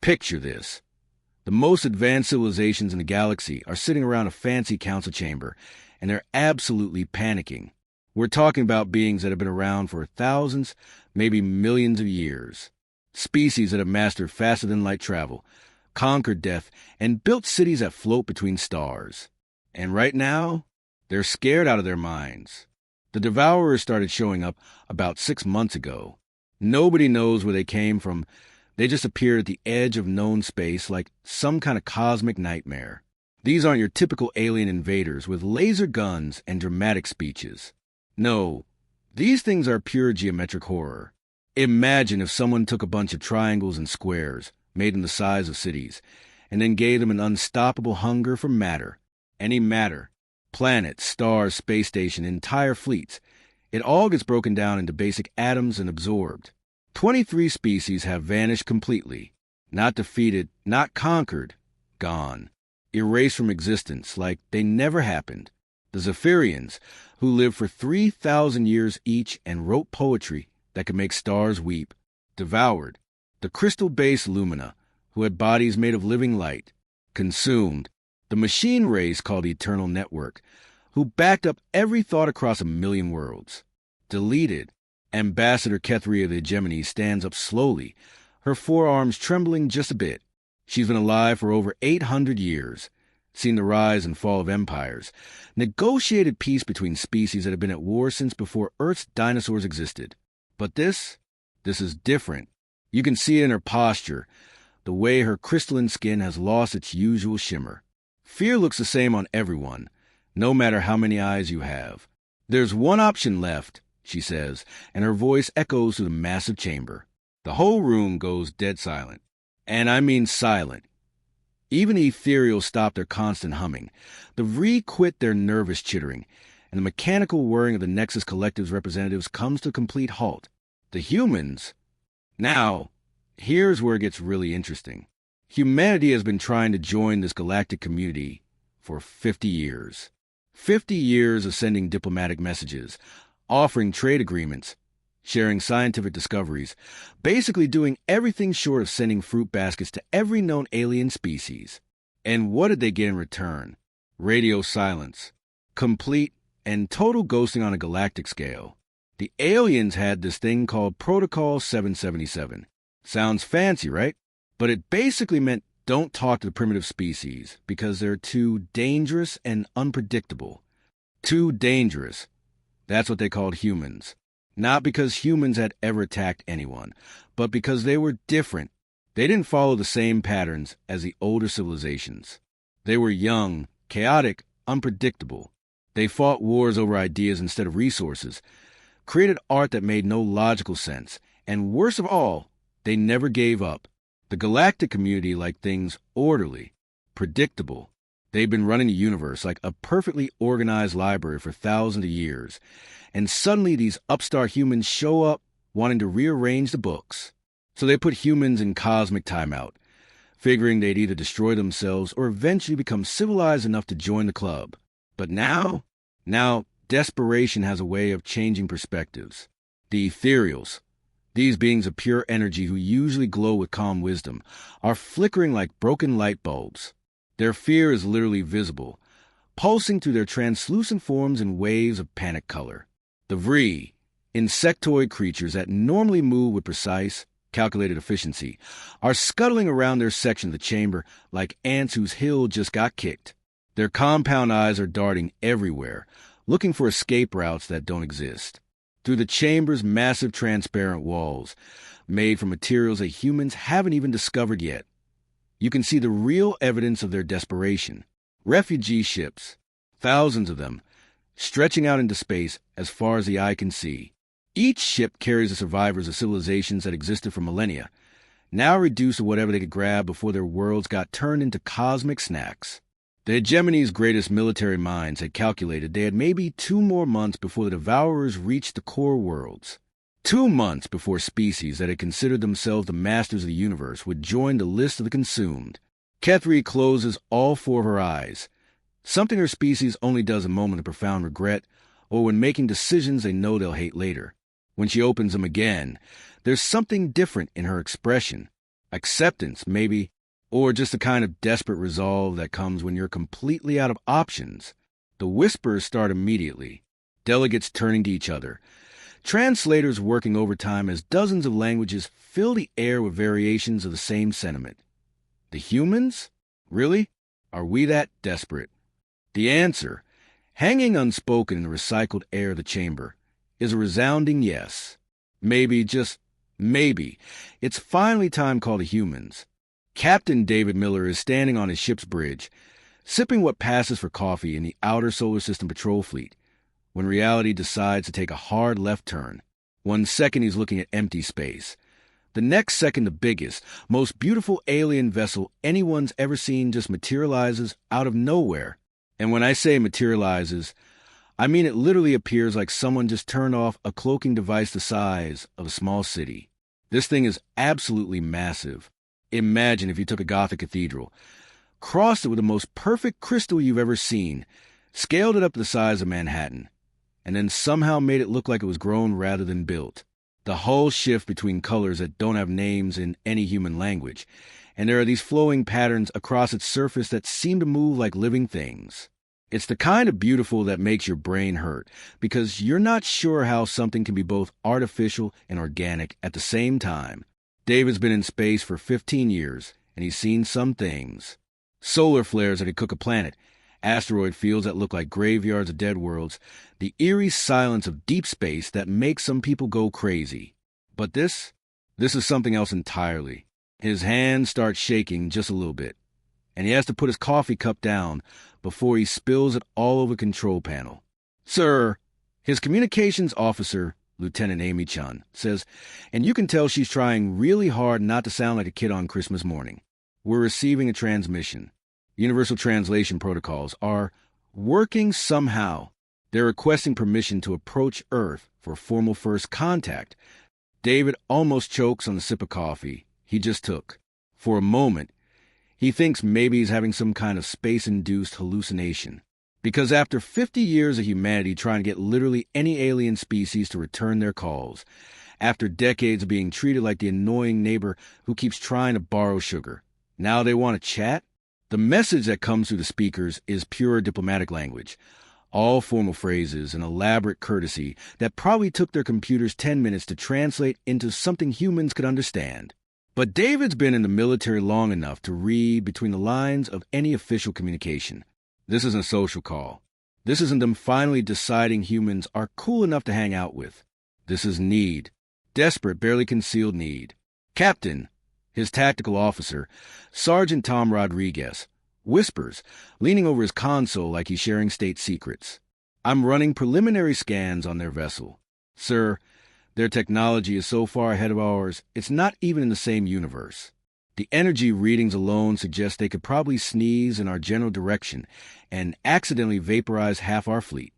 Picture this. The most advanced civilizations in the galaxy are sitting around a fancy council chamber, and they're absolutely panicking. We're talking about beings that have been around for thousands, maybe millions of years. Species that have mastered faster-than-light travel, conquered death, and built cities that float between stars. And right now, they're scared out of their minds. The Devourers started showing up about 6 months ago. Nobody knows where they came from. They just appeared at the edge of known space like some kind of cosmic nightmare. These aren't your typical alien invaders with laser guns and dramatic speeches. No, these things are pure geometric horror. Imagine if someone took a bunch of triangles and squares, made them the size of cities, and then gave them an unstoppable hunger for matter. Any matter. Planets, stars, space station, entire fleets. It all gets broken down into basic atoms and absorbed. 23 species have vanished completely. Not defeated, not conquered. Gone. Erased from existence like they never happened. The Zephyrians, who lived for 3,000 years each and wrote poetry that could make stars weep. Devoured. The crystal-based Lumina, who had bodies made of living light. Consumed. The machine race called the Eternal Network, who backed up every thought across a million worlds. Deleted. Ambassador Kethria of the Hegemony stands up slowly, her forearms trembling just a bit. She's been alive for over 800 years, seen the rise and fall of empires, negotiated peace between species that have been at war since before Earth's dinosaurs existed. But this is different. You can see it in her posture, the way her crystalline skin has lost its usual shimmer. Fear looks the same on everyone, no matter how many eyes you have. There's one option left, she says, and her voice echoes through the massive chamber. The whole room goes dead silent. And I mean silent. Even the ethereals stop their constant humming. The Vree quit their nervous chittering, and the mechanical whirring of the Nexus Collective's representatives comes to a complete halt. The humans... Now, here's where it gets really interesting. Humanity has been trying to join this galactic community for 50 years. 50 years of sending diplomatic messages, offering trade agreements, sharing scientific discoveries, basically doing everything short of sending fruit baskets to every known alien species. And what did they get in return? Radio silence. Complete and total ghosting on a galactic scale. The aliens had this thing called Protocol 777. Sounds fancy, right? But it basically meant don't talk to the primitive species because they're too dangerous and unpredictable. Too dangerous. That's what they called humans. Not because humans had ever attacked anyone, but because they were different. They didn't follow the same patterns as the older civilizations. They were young, chaotic, unpredictable. They fought wars over ideas instead of resources, created art that made no logical sense, and worst of all, they never gave up. The galactic community liked things orderly, predictable. They've been running the universe like a perfectly organized library for thousands of years, and suddenly these upstart humans show up wanting to rearrange the books. So they put humans in cosmic timeout, figuring they'd either destroy themselves or eventually become civilized enough to join the club. But now desperation has a way of changing perspectives. The ethereals, these beings of pure energy who usually glow with calm wisdom, are flickering like broken light bulbs. Their fear is literally visible, pulsing through their translucent forms in waves of panic color. The Vree, insectoid creatures that normally move with precise, calculated efficiency, are scuttling around their section of the chamber like ants whose hill just got kicked. Their compound eyes are darting everywhere, looking for escape routes that don't exist. Through the chamber's massive transparent walls, made from materials that humans haven't even discovered yet, you can see the real evidence of their desperation. Refugee ships, thousands of them, stretching out into space as far as the eye can see. Each ship carries the survivors of civilizations that existed for millennia, now reduced to whatever they could grab before their worlds got turned into cosmic snacks. The hegemony's greatest military minds had calculated they had maybe 2 more months before the Devourers reached the core worlds. 2 months before species that had considered themselves the masters of the universe would join the list of the consumed. Kethri closes all 4 of her eyes, something her species only does in a moment of profound regret or when making decisions they know they'll hate later. When she opens them again, there's something different in her expression, acceptance, maybe, or just the kind of desperate resolve that comes when you're completely out of options. The whispers start immediately, delegates turning to each other, translators working overtime as dozens of languages fill the air with variations of the same sentiment. The humans? Really? Are we that desperate? The answer, hanging unspoken in the recycled air of the chamber, is a resounding yes. Maybe, just maybe, it's finally time to call the humans. Captain David Miller is standing on his ship's bridge, sipping what passes for coffee in the outer solar system patrol fleet, when reality decides to take a hard left turn. 1 second he's looking at empty space. The next second the biggest, most beautiful alien vessel anyone's ever seen just materializes out of nowhere. And when I say materializes, I mean it literally appears like someone just turned off a cloaking device the size of a small city. This thing is absolutely massive. Imagine if you took a Gothic cathedral, crossed it with the most perfect crystal you've ever seen, scaled it up to the size of Manhattan, and then somehow made it look like it was grown rather than built. The hull shifts between colors that don't have names in any human language, and there are these flowing patterns across its surface that seem to move like living things. It's the kind of beautiful that makes your brain hurt, because you're not sure how something can be both artificial and organic at the same time. David's been in space for 15 years, and he's seen some things. Solar flares that could cook a planet, asteroid fields that look like graveyards of dead worlds, the eerie silence of deep space that makes some people go crazy. But this is something else entirely. His hands start shaking just a little bit, and he has to put his coffee cup down before he spills it all over the control panel. Sir, his communications officer, Lieutenant Amy Chun, says, and you can tell she's trying really hard not to sound like a kid on Christmas morning. We're receiving a transmission. Universal translation protocols are working somehow. They're requesting permission to approach Earth for formal first contact. David almost chokes on the sip of coffee he just took. For a moment, he thinks maybe he's having some kind of space-induced hallucination. Because after 50 years of humanity trying to get literally any alien species to return their calls, after decades of being treated like the annoying neighbor who keeps trying to borrow sugar, now they want to chat? The message that comes through the speakers is pure diplomatic language, all formal phrases and elaborate courtesy that probably took their computers 10 minutes to translate into something humans could understand. But David's been in the military long enough to read between the lines of any official communication. This isn't a social call. This isn't them finally deciding humans are cool enough to hang out with. This is need. Desperate, barely concealed need. Captain, his tactical officer, Sergeant Tom Rodriguez, whispers, leaning over his console like he's sharing state secrets. I'm running preliminary scans on their vessel. Sir, their technology is so far ahead of ours, it's not even in the same universe. The energy readings alone suggest they could probably sneeze in our general direction and accidentally vaporize half our fleet.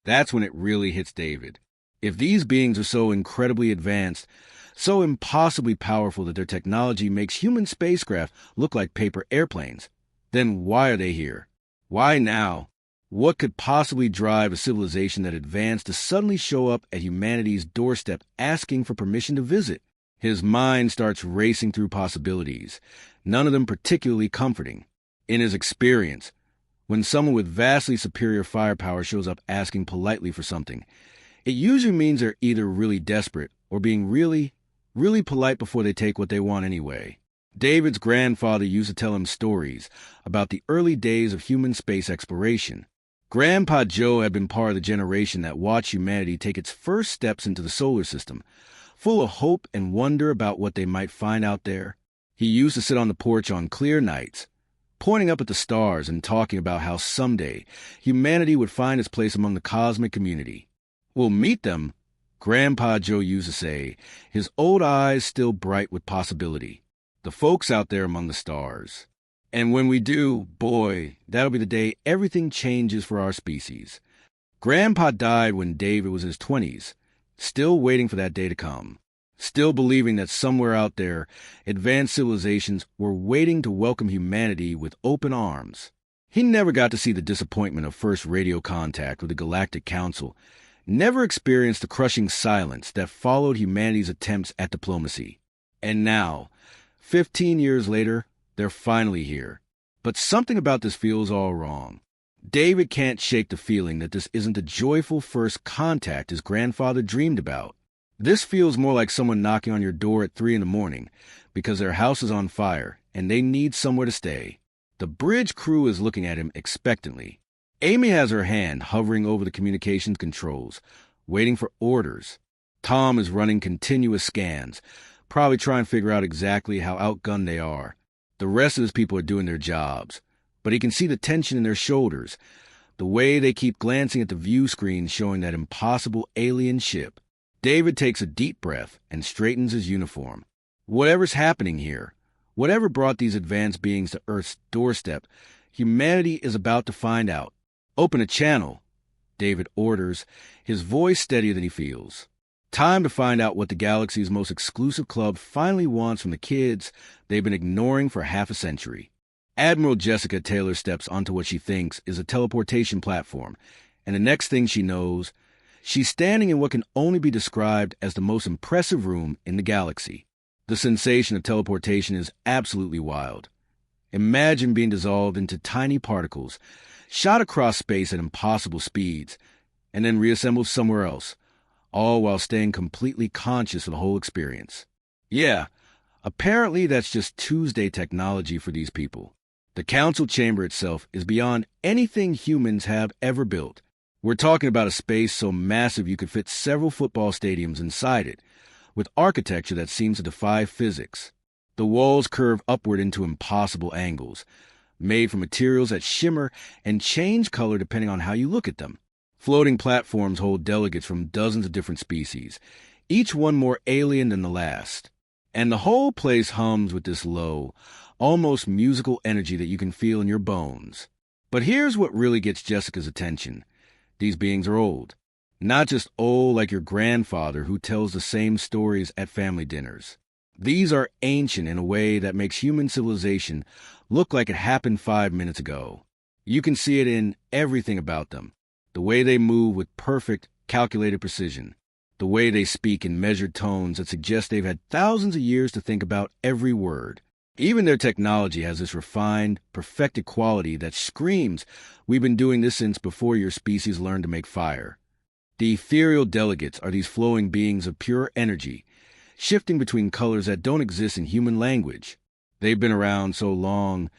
That's when it really hits David. If these beings are so incredibly advanced, so impossibly powerful that their technology makes human spacecraft look like paper airplanes, then why are they here? Why now? What could possibly drive a civilization that advanced to suddenly show up at humanity's doorstep asking for permission to visit? His mind starts racing through possibilities, none of them particularly comforting. In his experience, when someone with vastly superior firepower shows up asking politely for something, it usually means they're either really desperate or being really, really polite before they take what they want anyway. David's grandfather used to tell him stories about the early days of human space exploration. Grandpa Joe had been part of the generation that watched humanity take its first steps into the solar system, full of hope and wonder about what they might find out there. He used to sit on the porch on clear nights, pointing up at the stars and talking about how someday humanity would find its place among the cosmic community. We'll meet them, Grandpa Joe used to say, his old eyes still bright with possibility. The folks out there among the stars. And when we do, boy, that'll be the day everything changes for our species. Grandpa died when David was in his 20s, still waiting for that day to come, still believing that somewhere out there, advanced civilizations were waiting to welcome humanity with open arms. He never got to see the disappointment of first radio contact with the Galactic Council, never experienced the crushing silence that followed humanity's attempts at diplomacy. And now, 15 years later, they're finally here. But something about this feels all wrong. David can't shake the feeling that this isn't the joyful first contact his grandfather dreamed about. This feels more like someone knocking on your door at 3 in the morning because their house is on fire and they need somewhere to stay. The bridge crew is looking at him expectantly. Amy has her hand hovering over the communications controls, waiting for orders. Tom is running continuous scans, probably trying to figure out exactly how outgunned they are. The rest of his people are doing their jobs, but he can see the tension in their shoulders, the way they keep glancing at the view screen showing that impossible alien ship. David takes a deep breath and straightens his uniform. Whatever's happening here, whatever brought these advanced beings to Earth's doorstep, humanity is about to find out. Open a channel, David orders, his voice steadier than he feels. Time to find out what the galaxy's most exclusive club finally wants from the kids they've been ignoring for half a century. Admiral Jessica Taylor steps onto what she thinks is a teleportation platform, and the next thing she knows, she's standing in what can only be described as the most impressive room in the galaxy. The sensation of teleportation is absolutely wild. Imagine being dissolved into tiny particles, shot across space at impossible speeds, and then reassembled somewhere else, all while staying completely conscious of the whole experience. Yeah, apparently that's just Tuesday technology for these people. The council chamber itself is beyond anything humans have ever built. We're talking about a space so massive you could fit several football stadiums inside it, with architecture that seems to defy physics. The walls curve upward into impossible angles, made from materials that shimmer and change color depending on how you look at them. Floating platforms hold delegates from dozens of different species, each one more alien than the last. And the whole place hums with this low, almost musical energy that you can feel in your bones. But here's what really gets Jessica's attention. These beings are old. Not just old like your grandfather who tells the same stories at family dinners. These are ancient in a way that makes human civilization look like it happened 5 minutes ago. You can see it in everything about them. The way they move with perfect, calculated precision. The way they speak in measured tones that suggest they've had thousands of years to think about every word. Even their technology has this refined, perfected quality that screams, we've been doing this since before your species learned to make fire. The ethereal delegates are these flowing beings of pure energy, shifting between colors that don't exist in human language. They've been around so long,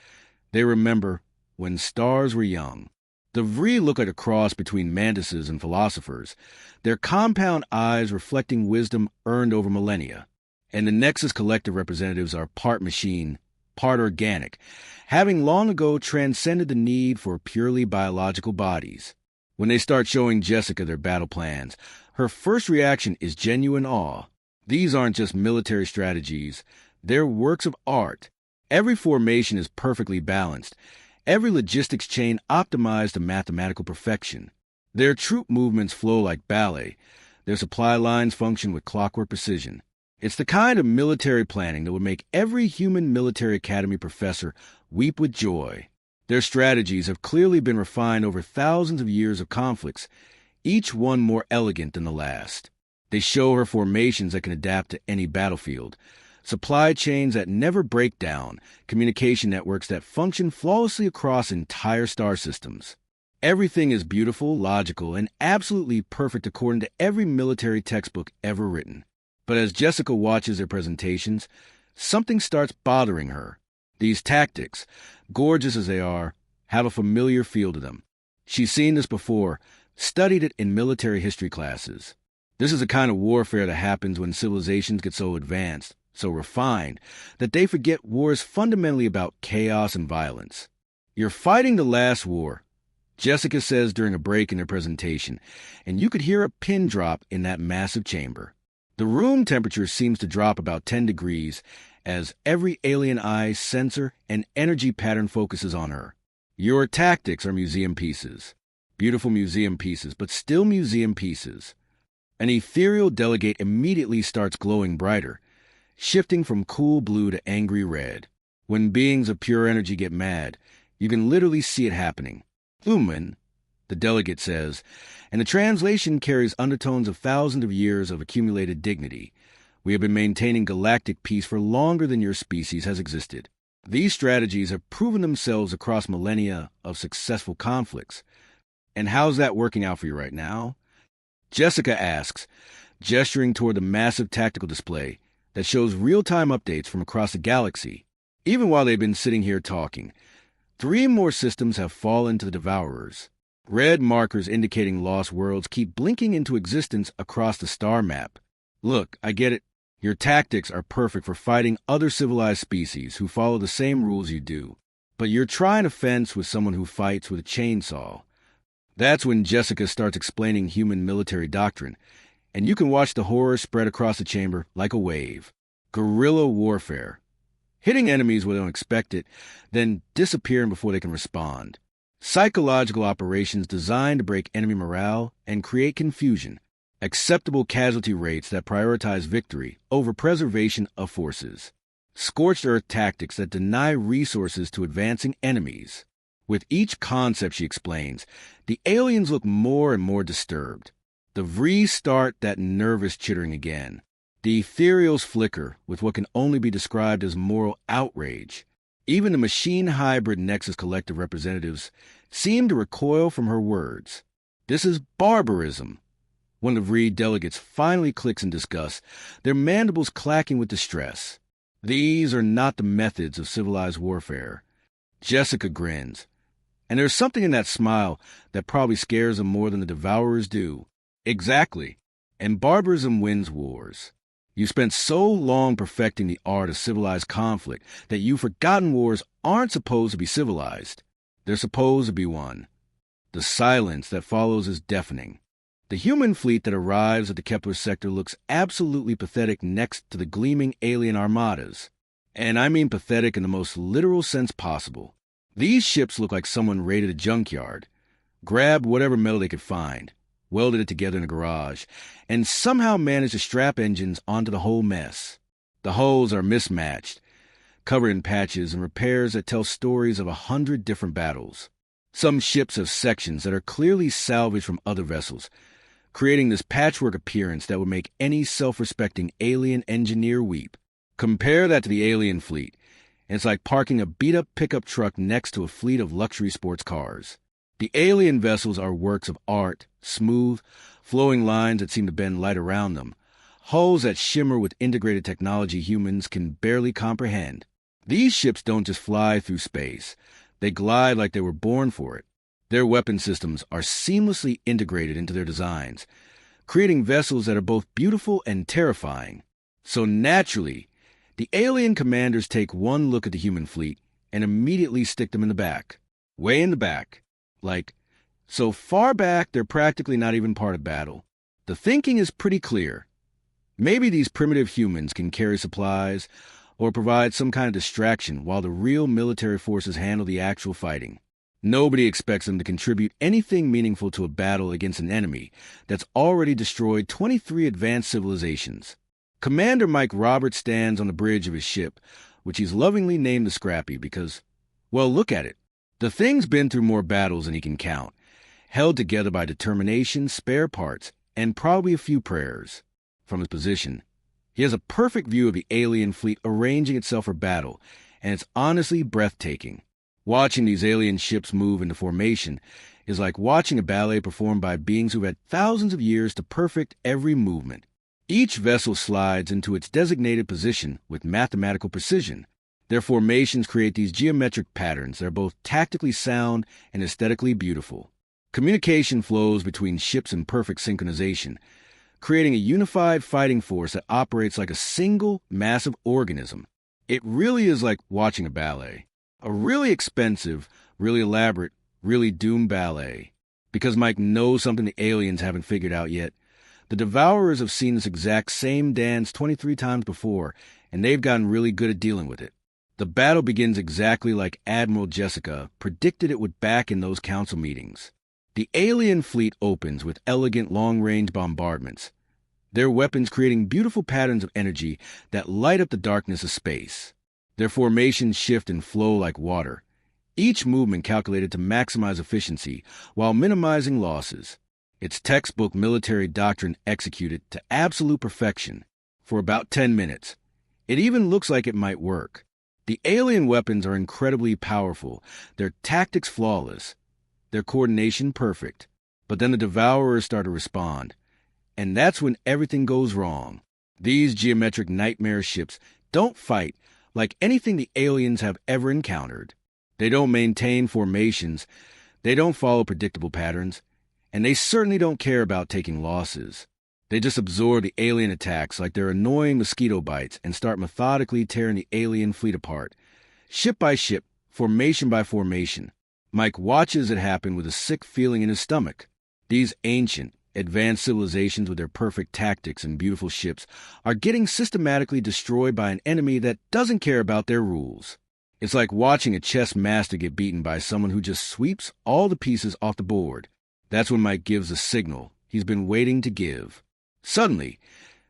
they remember when stars were young. The Vree look like a cross between mantises and philosophers, their compound eyes reflecting wisdom earned over millennia. And the Nexus Collective representatives are part machine, part organic, having long ago transcended the need for purely biological bodies. When they start showing Jessica their battle plans, her first reaction is genuine awe. These aren't just military strategies, they're works of art. Every formation is perfectly balanced, every logistics chain optimized to mathematical perfection. Their troop movements flow like ballet, their supply lines function with clockwork precision. It's the kind of military planning that would make every human military academy professor weep with joy. Their strategies have clearly been refined over thousands of years of conflicts, each one more elegant than the last. They show her formations that can adapt to any battlefield, supply chains that never break down, communication networks that function flawlessly across entire star systems. Everything is beautiful, logical, and absolutely perfect according to every military textbook ever written. But as Jessica watches their presentations, something starts bothering her. These tactics, gorgeous as they are, have a familiar feel to them. She's seen this before, studied it in military history classes. This is the kind of warfare that happens when civilizations get so advanced, so refined, that they forget war is fundamentally about chaos and violence. You're fighting the last war, Jessica says during a break in their presentation, and you could hear a pin drop in that massive chamber. The room temperature seems to drop about 10 degrees as every alien eye, sensor, and energy pattern focuses on her. Your tactics are museum pieces. Beautiful museum pieces, but still museum pieces. An ethereal delegate immediately starts glowing brighter, shifting from cool blue to angry red. When beings of pure energy get mad, you can literally see it happening. Uman, the delegate says, and the translation carries undertones of thousands of years of accumulated dignity, We have been maintaining galactic peace for longer than your species has existed. These strategies have proven themselves across millennia of successful conflicts. And how's that working out for you right now? Jessica asks, gesturing toward the massive tactical display that shows real-time updates from across the galaxy. Even while they've been sitting here talking, 3 more systems have fallen to the Devourers. Red markers indicating lost worlds keep blinking into existence across the star map. Look, I get it. Your tactics are perfect for fighting other civilized species who follow the same rules you do. But you're trying to fence with someone who fights with a chainsaw. That's when Jessica starts explaining human military doctrine, and you can watch the horror spread across the chamber like a wave. Guerrilla warfare. Hitting enemies where they don't expect it, then disappearing before they can respond. Psychological operations designed to break enemy morale and create confusion. Acceptable casualty rates that prioritize victory over preservation of forces. Scorched earth tactics that deny resources to advancing enemies. With each concept, she explains, the aliens look more and more disturbed. The Vries start that nervous chittering again. The ethereals flicker with what can only be described as moral outrage. Even the machine hybrid Nexus Collective representatives seem to recoil from her words. This is barbarism. One of the Vries delegates finally clicks in disgust, their mandibles clacking with distress. These are not the methods of civilized warfare. Jessica grins, and there's something in that smile that probably scares them more than the Devourers do. Exactly, and barbarism wins wars. You spent so long perfecting the art of civilized conflict that you've forgotten wars aren't supposed to be civilized. They're supposed to be won. The silence that follows is deafening. The human fleet that arrives at the Kepler sector looks absolutely pathetic next to the gleaming alien armadas. And I mean pathetic in the most literal sense possible. These ships look like someone raided a junkyard, grabbed whatever metal they could find, welded it together in a garage, and somehow managed to strap engines onto the whole mess. The hulls are mismatched, covered in patches and repairs that tell stories of 100 different battles. Some ships have sections that are clearly salvaged from other vessels, creating this patchwork appearance that would make any self-respecting alien engineer weep. Compare that to the alien fleet, and it's like parking a beat-up pickup truck next to a fleet of luxury sports cars. The alien vessels are works of art, smooth, flowing lines that seem to bend light around them, hulls that shimmer with integrated technology humans can barely comprehend. These ships don't just fly through space. They glide like they were born for it. Their weapon systems are seamlessly integrated into their designs, creating vessels that are both beautiful and terrifying. So naturally, the alien commanders take one look at the human fleet and immediately stick them in the back. Way in the back. Like, so far back they're practically not even part of battle. The thinking is pretty clear. Maybe these primitive humans can carry supplies or provide some kind of distraction while the real military forces handle the actual fighting. Nobody expects them to contribute anything meaningful to a battle against an enemy that's already destroyed 23 advanced civilizations. Commander Mike Roberts stands on the bridge of his ship, which he's lovingly named the Scrappy because, well, look at it. The thing's been through more battles than he can count, held together by determination, spare parts, and probably a few prayers. From his position, he has a perfect view of the alien fleet arranging itself for battle, and it's honestly breathtaking. Watching these alien ships move into formation is like watching a ballet performed by beings who've had thousands of years to perfect every movement. Each vessel slides into its designated position with mathematical precision. Their formations create these geometric patterns that are both tactically sound and aesthetically beautiful. Communication flows between ships in perfect synchronization, creating a unified fighting force that operates like a single, massive organism. It really is like watching a ballet. A really expensive, really elaborate, really doomed ballet. Because Mike knows something the aliens haven't figured out yet. The Devourers have seen this exact same dance 23 times before, and they've gotten really good at dealing with it. The battle begins exactly like Admiral Jessica predicted it would back in those council meetings. The alien fleet opens with elegant long-range bombardments, their weapons creating beautiful patterns of energy that light up the darkness of space. Their formations shift and flow like water, each movement calculated to maximize efficiency while minimizing losses. It's textbook military doctrine executed to absolute perfection. for about 10 minutes. It even looks like it might work. The alien weapons are incredibly powerful, their tactics flawless, their coordination perfect. But then the Devourers start to respond, and that's when everything goes wrong. These geometric nightmare ships don't fight like anything the aliens have ever encountered. They don't maintain formations, they don't follow predictable patterns, and they certainly don't care about taking losses. They just absorb the alien attacks like they're annoying mosquito bites and start methodically tearing the alien fleet apart, ship by ship, formation by formation. Mike watches it happen with a sick feeling in his stomach. These ancient, advanced civilizations with their perfect tactics and beautiful ships are getting systematically destroyed by an enemy that doesn't care about their rules. It's like watching a chess master get beaten by someone who just sweeps all the pieces off the board. That's when Mike gives the signal he's been waiting to give. Suddenly,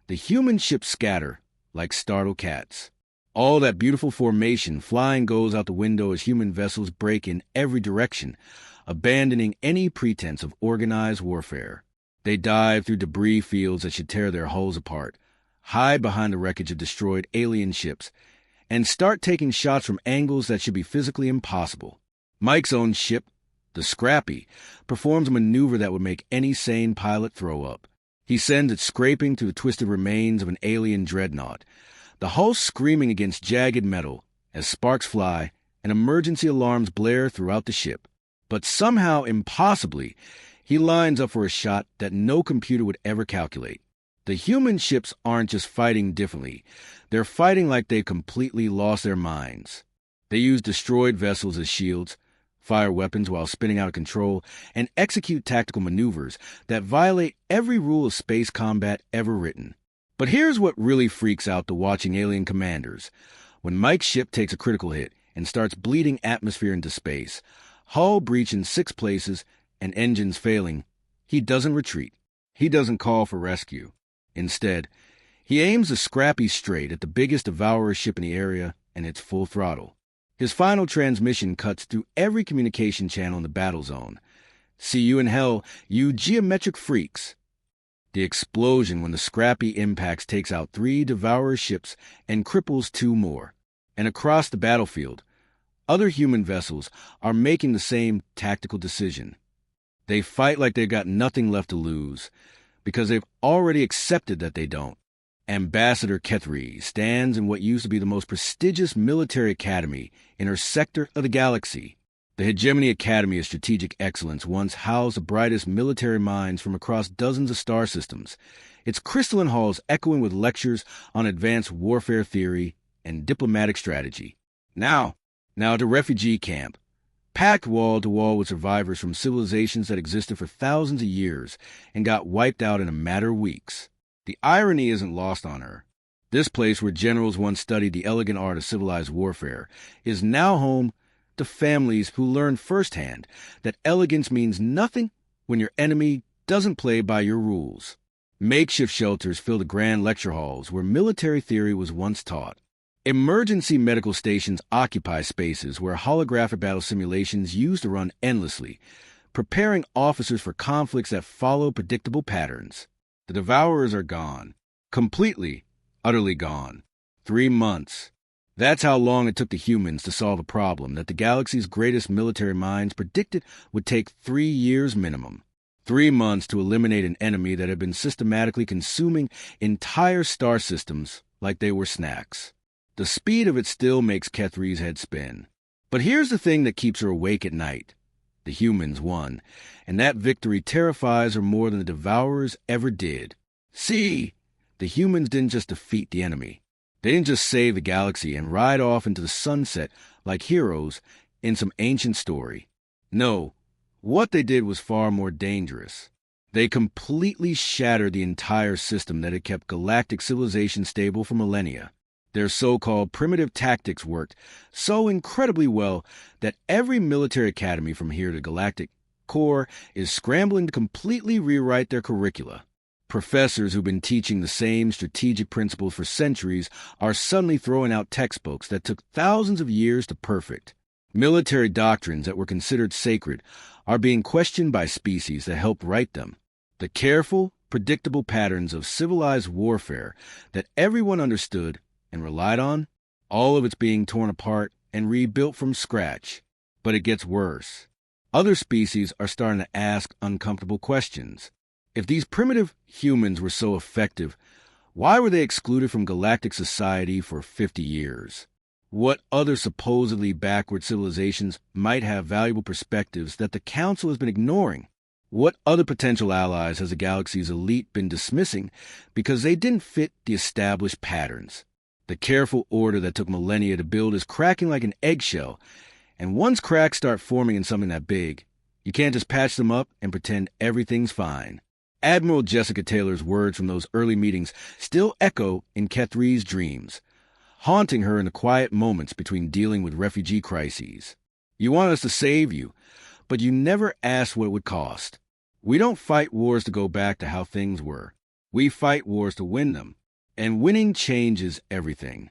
the human ships scatter like startled cats. All that beautiful formation flying goes out the window as human vessels break in every direction, abandoning any pretense of organized warfare. They dive through debris fields that should tear their hulls apart, hide behind the wreckage of destroyed alien ships, and start taking shots from angles that should be physically impossible. Mike's own ship, the Scrappy, performs a maneuver that would make any sane pilot throw up. He sends it scraping through the twisted remains of an alien dreadnought, the hull screaming against jagged metal as sparks fly and emergency alarms blare throughout the ship. But somehow, impossibly, he lines up for a shot that no computer would ever calculate. The human ships aren't just fighting differently. They're fighting like they've completely lost their minds. They use destroyed vessels as shields, fire weapons while spinning out of control, and execute tactical maneuvers that violate every rule of space combat ever written. But here's what really freaks out the watching alien commanders. When Mike's ship takes a critical hit and starts bleeding atmosphere into space, hull breach in 6 places, and engines failing, he doesn't retreat. He doesn't call for rescue. Instead, he aims the Scrappy straight at the biggest Devourer ship in the area and hits full throttle. His final transmission cuts through every communication channel in the battle zone. See you in hell, you geometric freaks. The explosion when the Scrappy impacts takes out 3 Devourer ships and cripples 2 more. And across the battlefield, other human vessels are making the same tactical decision. They fight like they've got nothing left to lose, because they've already accepted that they don't. Ambassador Kethri stands in what used to be the most prestigious military academy in her sector of the galaxy. The Hegemony Academy of Strategic Excellence once housed the brightest military minds from across dozens of star systems, its crystalline halls echoing with lectures on advanced warfare theory and diplomatic strategy. Now at a refugee camp, packed wall to wall with survivors from civilizations that existed for thousands of years and got wiped out in a matter of weeks. The irony isn't lost on her. This place where generals once studied the elegant art of civilized warfare is now home to families who learned firsthand that elegance means nothing when your enemy doesn't play by your rules. Makeshift shelters fill the grand lecture halls where military theory was once taught. Emergency medical stations occupy spaces where holographic battle simulations used to run endlessly, preparing officers for conflicts that follow predictable patterns. The Devourers are gone. Completely, utterly gone. 3 months. That's how long it took the humans to solve a problem that the galaxy's greatest military minds predicted would take 3 years minimum. 3 months to eliminate an enemy that had been systematically consuming entire star systems like they were snacks. The speed of it still makes Kethri's head spin. But here's the thing that keeps her awake at night. The humans won, and that victory terrifies her more than the Devourers ever did. See, the humans didn't just defeat the enemy. They didn't just save the galaxy and ride off into the sunset like heroes in some ancient story. No, what they did was far more dangerous. They completely shattered the entire system that had kept galactic civilization stable for millennia. Their so-called primitive tactics worked so incredibly well that every military academy from here to galactic core is scrambling to completely rewrite their curricula. Professors who've been teaching the same strategic principles for centuries are suddenly throwing out textbooks that took thousands of years to perfect. Military doctrines that were considered sacred are being questioned by species that helped write them. The careful, predictable patterns of civilized warfare that everyone understood and relied on, all of it's being torn apart and rebuilt from scratch. But it gets worse. Other species are starting to ask uncomfortable questions. If these primitive humans were so effective, why were they excluded from galactic society for 50 years? What other supposedly backward civilizations might have valuable perspectives that the Council has been ignoring? What other potential allies has the galaxy's elite been dismissing because they didn't fit the established patterns? The careful order that took millennia to build is cracking like an eggshell, and once cracks start forming in something that big, you can't just patch them up and pretend everything's fine. Admiral Jessica Taylor's words from those early meetings still echo in Kethri's dreams, haunting her in the quiet moments between dealing with refugee crises. You want us to save you, but you never asked what it would cost. We don't fight wars to go back to how things were. We fight wars to win them, and winning changes everything.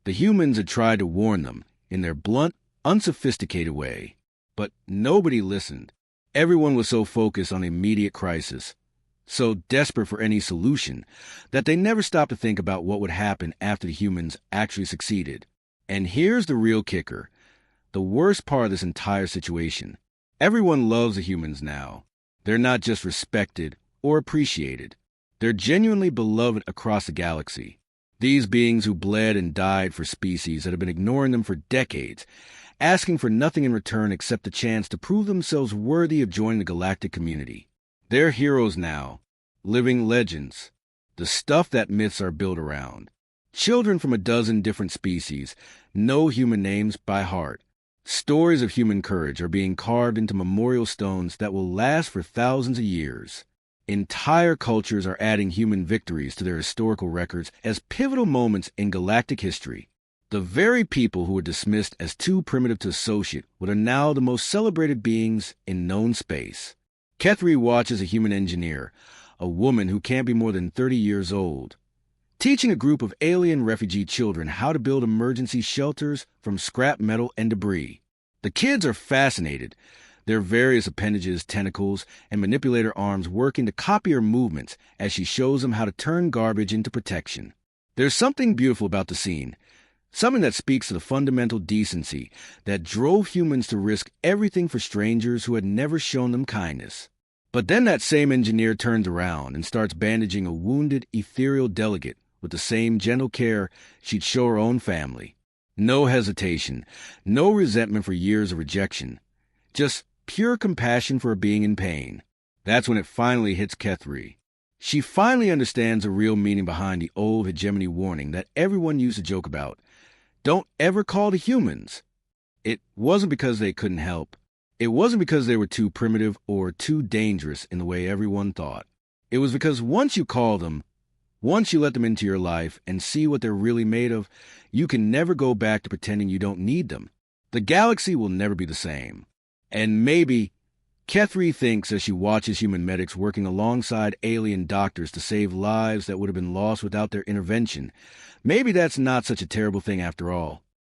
The humans had tried to warn them in their blunt, unsophisticated way, but nobody listened. Everyone was so focused on the immediate crisis, so desperate for any solution, that they never stopped to think about what would happen after the humans actually succeeded. And here's the real kicker, the worst part of this entire situation. Everyone loves the humans now. They're not just respected or appreciated. They're genuinely beloved across the galaxy. These beings who bled and died for species that have been ignoring them for decades, asking for nothing in return except the chance to prove themselves worthy of joining the galactic community. They're heroes now, living legends, the stuff that myths are built around. Children from a dozen different species know human names by heart. Stories of human courage are being carved into memorial stones that will last for thousands of years. Entire cultures are adding human victories to their historical records as pivotal moments in galactic history. The very people who were dismissed as too primitive to associate with are now the most celebrated beings in known space. Kethri watches a human engineer, a woman who can't be more than 30 years old, teaching a group of alien refugee children how to build emergency shelters from scrap metal and debris. The kids are fascinated, their various appendages, tentacles, and manipulator arms working to copy her movements as she shows them how to turn garbage into protection. There's something beautiful about the scene, something that speaks to the fundamental decency that drove humans to risk everything for strangers who had never shown them kindness. But then that same engineer turns around and starts bandaging a wounded, ethereal delegate with the same gentle care she'd show her own family. No hesitation, no resentment for years of rejection, just pure compassion for a being in pain. That's when it finally hits Kethri. She finally understands the real meaning behind the old hegemony warning that everyone used to joke about. Don't ever call the humans. It wasn't because they couldn't help. It wasn't because they were too primitive or too dangerous in the way everyone thought. It was because once you call them, once you let them into your life and see what they're really made of, you can never go back to pretending you don't need them. The galaxy will never be the same. And maybe Kethri thinks as she watches human medics working alongside alien doctors to save lives that would have been lost without their intervention, maybe that's not such a terrible thing after all.